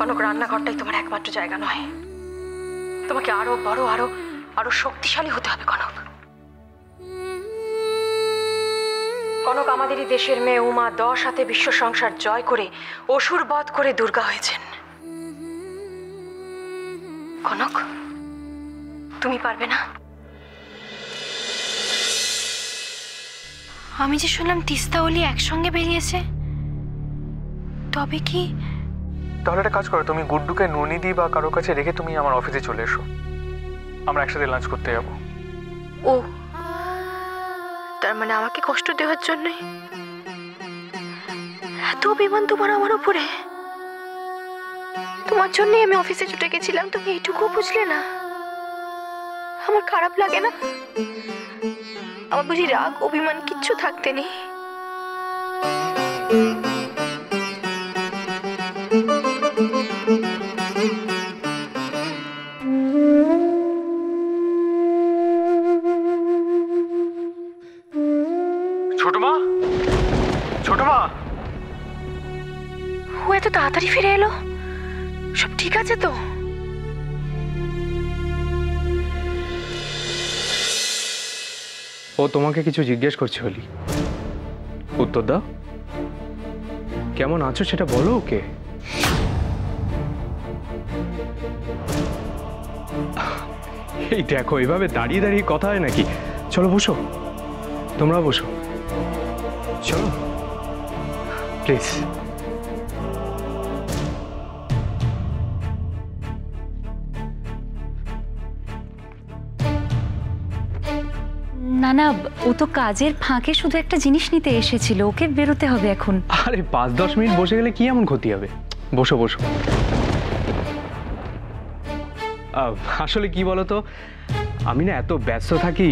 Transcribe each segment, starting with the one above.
কনক, রান্নাঘরটাই তোমার একমাত্র জায়গা নয়। তোমাকে আরো বড়, আরো আরো শক্তিশালী হতে হবে কনক। কনক, আমাদেরই দেশের মেয়ে উমা 10 হাতে বিশ্ব সংসার জয় করে অসুর বধ করে দুর্গা হয়েছেন। কনক, তুমি পারবে না? আমি যে শুনলাম তিস্তা অলি একসঙ্গে বেরিয়েছে, তবে কি? তাহলে একটা কাজ করো, তুমি গুড্ডুকে ননিদি বা কারো কাছে রেখে তুমি আমার অফিসে চলে এসো, আমরা একসাথে লাঞ্চ করতে যাবো। ও, তার মানে আমাকে কষ্ট দেওয়ার জন্যই এত অভিমান তোমার আমার উপরে? তোমার জন্যই আমি অফিসে ছুটে গেছিলাম, তুমি এইটুকু বুঝলে না? আমার খারাপ লাগে না? আমার বুঝি রাগ অভিমান কিচ্ছু থাকতে নেই? ছোট মা, ছোট মা, ও এত তাড়াতাড়ি ফিরে এলো? সব ঠিক আছে তো? ও তোমাকে কিছু জিজ্ঞেস করছে হলি, উত্তর দাও। কেমন আছো সেটা বলো ওকে। এই দেখো, এইভাবে দাঁড়িয়ে দাঁড়িয়ে কথা হয় নাকি? চলো বসো, তোমরা বসো, চলো প্লিজ। না না, ও তো কাজের ফাঁকে শুধু একটা জিনিস নিতে এসেছিল, ওকে বেরোতে হবে এখন। আরে 5-10 মিনিট বসে গেলে কি এমন ক্ষতি হবে? বসো বসো। আসলে কি বলতো, আমি না এত ব্যস্ত থাকি,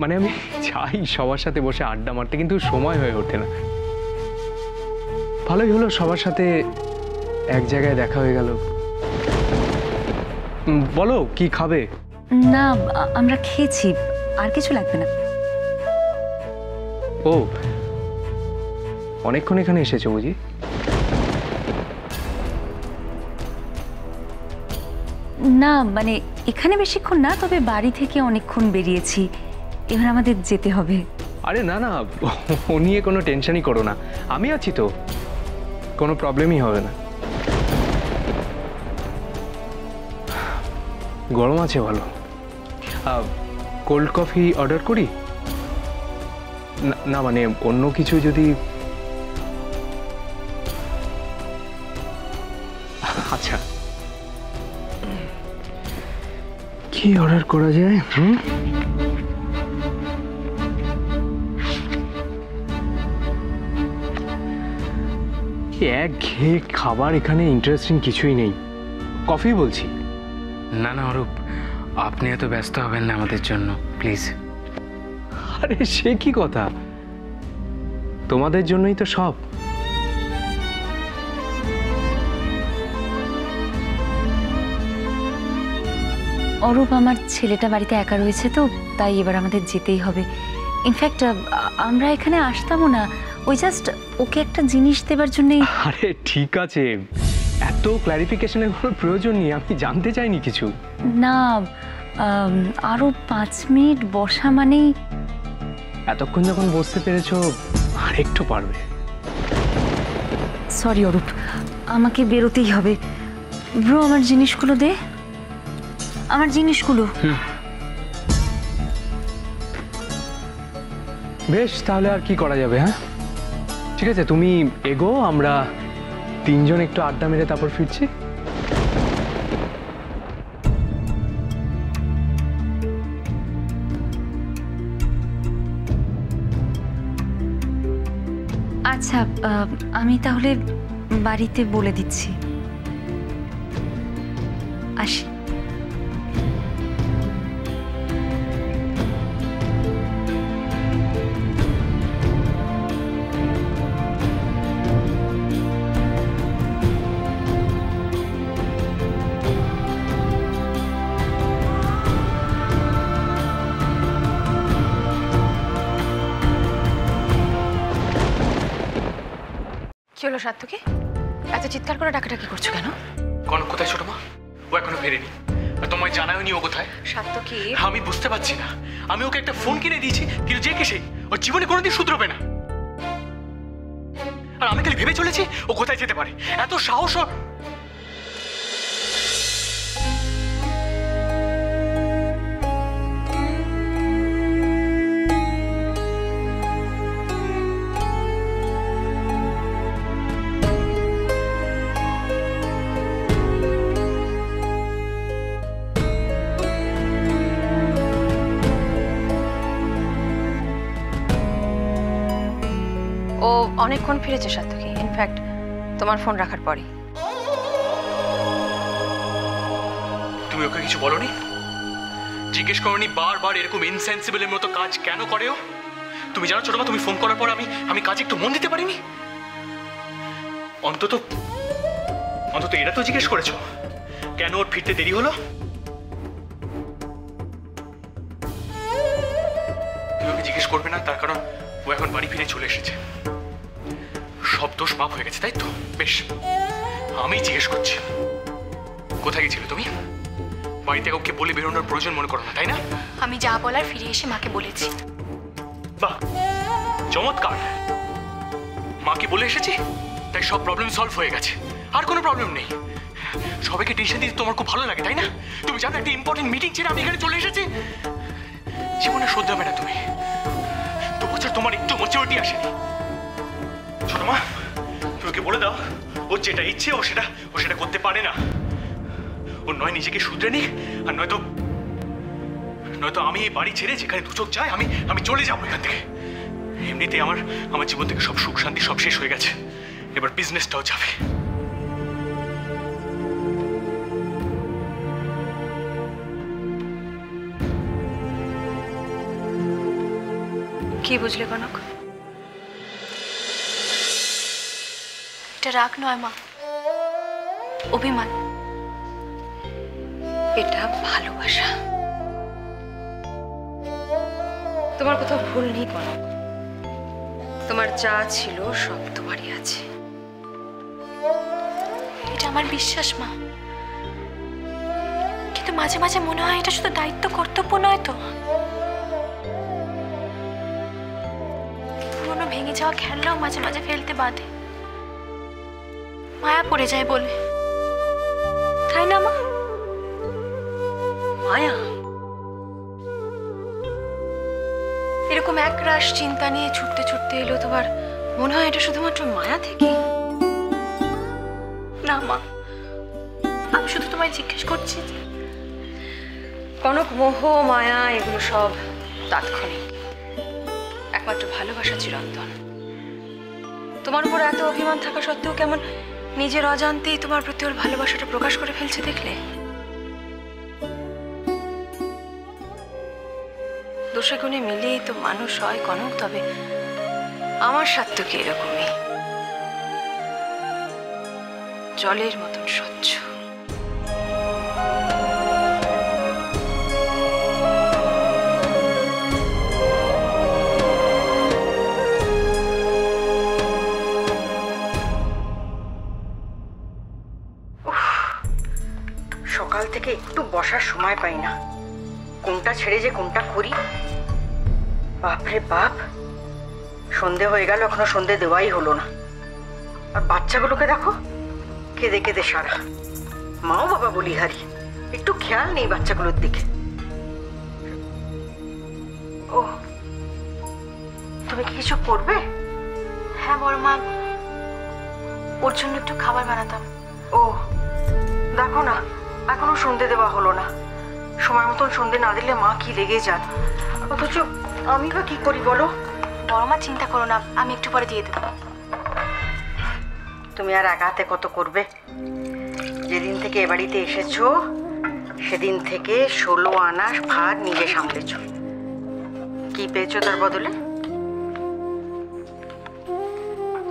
মানে আমি চাই সবার সাথে বসে আড্ডা মারতে, কিন্তু সময় হয়ে ওঠে না। ভালোই হলো সবার সাথে এক জায়গায় দেখা হয়ে গেল। বলো কি খাবে? না, আমরা খেয়েছি, আর কিছু লাগবে না। ও, অনেকক্ষণ এখানে এসেছো বুঝি? না মানে এখানে বেশিক্ষণ না, তবে বাড়ি থেকে অনেকক্ষণ বেরিয়েছি, এবার আমাদের যেতে হবে। আরে না না, ও নিয়ে কোনো টেনশনই করো না, আমি আছি তো, কোনো প্রবলেমই হবে না। গরম আছে ভালো। কোল্ড কফি অর্ডার করি? না মানে অন্য কিছু যদি। আচ্ছা, কি অর্ডার করা যায়? একঘেয়ে খাবার, এখানে ইন্টারেস্টিং কিছুই নেই। কফি বলছি। না না অরূপ, আপনি এত ব্যস্ত হবেন না আমাদের জন্য, প্লিজ। আরে সে কি কথা, তোমাদের জন্যই তো সব। অরূপ, আমার ছেলেটা বাড়িতে একা রয়েছে তো, তাই এবার আমাদের যেতেই হবে। ইনফ্যাক্ট আমরা এখানে আসতামও না, ওই জাস্ট ওকে একটা জিনিস দেবার জন্যই। আরে ঠিক আছে, এত ক্ল্যারিফিকেশনের কোনো প্রয়োজন নেই, আমি জানতে চাইনি কিছু। না, আরো 5 মিনিট বসা মানেই। এতক্ষণ যখন বসতে পেরেছো, আর একটু পারবে। সরি অরূপ, আমাকে বেরোতেই হবে। ব্রো, আমার জিনিসগুলো দে, আমার জিনিসগুলো। বেশ, তাহলে আর কি করা যাবে? হ্যাঁ ঠিক আছে, তুমি এগো, আমরা 3 জন একটু আড্ডা মেরে তারপর ফিরছি। আচ্ছা, আমি তাহলে বাড়িতে বলে দিচ্ছি। আসি। কি হলো সাত্তকী, এত চিৎকার করে ডাকাডাকি করছো কেন? কনক কোথায় ছোট মা? ও এখনো ফেরেনি, আর তোমায় জানায়নি ও কোথায়। সাত্তকী, আমি বুঝতে পারছি না। আমি ওকে একটা ফোন কিনে দিয়েছি, কিন্তু যে কে সেই ওর জীবনে কোনোদিন শুধরবে না। আর আমি খালি ভেবে চলেছি ও কোথায় যেতে পারে। এত সাহস ওর। ও অনেকক্ষণ ফিরেছে সাত্তকী, ইনফ্যাক্ট তোমার ফোন রাখার পরই। তুমি ওকে কিছু বলনি? জিজ্ঞেস করনি বারবার এরকম ইনসেন্সিবলের মতো কাজ কেন করে ও? তুমি জানো ছোট মা, তুমি ফোন করার পর আমি কাজে একটু মন দিতে পারিনি। অন্তত অন্তত এটা তো জিজ্ঞেস করেছো কেন ওর ফিরতে দেরি হলো? তুমি ওকে জিজ্ঞেস করবে না, তার কারণ ও এখন বাড়ি ফিরে চলে এসেছে। সব দোষ মাপ হয়ে গেছে, তাই তো? বেশ, আমি জিজ্ঞেস করছি, কোথায় গেছিলে তুমি? বাড়িতে ওকে বলে বেরোনোর প্রয়োজন মনে করো না, তাই না? আমি যা বলার ফিরে এসে মাকে বলেছি। বাহ, চমৎকার। মাকে বলে এসেছি, তাই সব প্রবলেম সলভ হয়ে গেছে, আর কোনো প্রবলেম নেই। সবাইকে টেনশন দিতে তোমার খুব ভালো লাগে, তাই না? তুমি জানো একটা ইম্পর্টেন্ট মিটিং ছেড়ে আমি এখানে চলে এসেছি। জীবনে সহ্য হবে না তুমি। 2 বছর তোমার একটু ম্যাচুরিটি আসেনি। ছোট মা, তুমি ওকে বলে দাও ওর যেটা ইচ্ছে ও সেটা করতে পারে না। ও নয় নিজেকে শুধরে নিক, আর নয়তো আমি এই বাড়ি ছেড়ে যেখানে দু চোখ যায় আমি চলে যাবো এখান থেকে। এমনিতে আমার জীবন থেকে সব সুখ শান্তি সব শেষ হয়ে গেছে, এবার বিজনেসটাও যাবে। কি বুঝলে কনক? এটা রাগ নয় মা, অভিমান। এটা ভালোবাসা। তোমার কোথাও ভুল নেই কনক। তোমার যা ছিল সব তোমারই আছে। এটা আমার বিশ্বাস মা, কিন্তু মাঝে মাঝে মনে হয় এটা শুধু দায়িত্ব কর্তব্য নয় তো। পুরোনো ভেঙে যাওয়া খেলনাও মাঝে মাঝে ফেলতে বাঁধে, মায়া পড়ে যায় বলে, তাই না মা? মায়া? এরকম একরাশ চিন্তা নিয়ে ছুটতে ছুটতে এলো, তোমার মনে হয় এটা শুধুমাত্র মায়া থেকে? না মা, আমি শুধু তোমায় জিজ্ঞেস করছি যে কনক, মোহ মায়া এগুলো সব তাৎক্ষণিক, একমাত্র ভালোবাসা চিরন্তন। তোমার উপর এত অভিমান থাকা সত্ত্বেও কেমন নিজের অজান্তেই তোমার প্রতি ওর ভালোবাসাটা প্রকাশ করে ফেলছে দেখলে? দোষে গুণে মিলেই তো মানুষ হয় কনক, তবে আমার সাত্তকী এরকমই, জলের মতন স্বচ্ছ। সকাল থেকে একটু বসার সময় পাই না, কোনটা ছেড়ে যে কোনটা করি। বাপরে বাপ, সন্ধে হয়ে গেল, এখনো সন্ধে দেওয়াই হলো না। আর বাচ্চাগুলোকে দেখো, কেঁদে কেঁদে সারা। মাও বাবা বলিহারি, একটু খেয়াল নেই বাচ্চাগুলোর দিকে। ও, তুমি কি কিছু করবে? হ্যাঁ বড় মা, ওর জন্য একটু খাবার বানাতাম। ও, দেখো না, এখনো সন্ধে দেওয়া হলো না। সময় মতন সন্ধে না দিলে মা কি লেগে যান, অথচ আমি বা কি করি বলো? বড় মা চিন্তা করো না, আমি একটু পরে দিয়ে দেবো। তুমি আর একা হাতে কত করবে? যেদিন থেকে এ বাড়িতে এসেছো সেদিন থেকে 16 আনা ভার নিজে সামলেছ। কি পেয়েছো তার বদলে?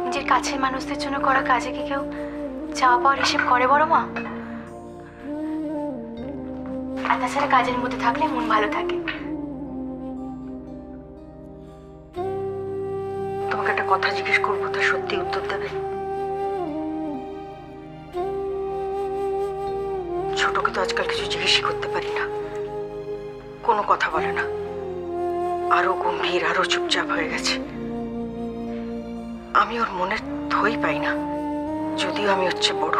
নিজের কাছের মানুষদের জন্য করা কাজে কি কেউ চাওয়া পাওয়ার হিসেব করে বড় মা? আর তাছাড়া কাজের মধ্যে থাকলে মন ভালো থাকে। তোমাকে একটা কথা জিজ্ঞেস করবো, তা সত্যি উত্তর দেবে? আজকাল কিছু জিজ্ঞেসই করতে পারি না, কোনো কথা বলে না, আরো গম্ভীর, আরো চুপচাপ হয়ে গেছে। আমি ওর মনের থই পাই না, যদিও আমি হচ্ছে বড়।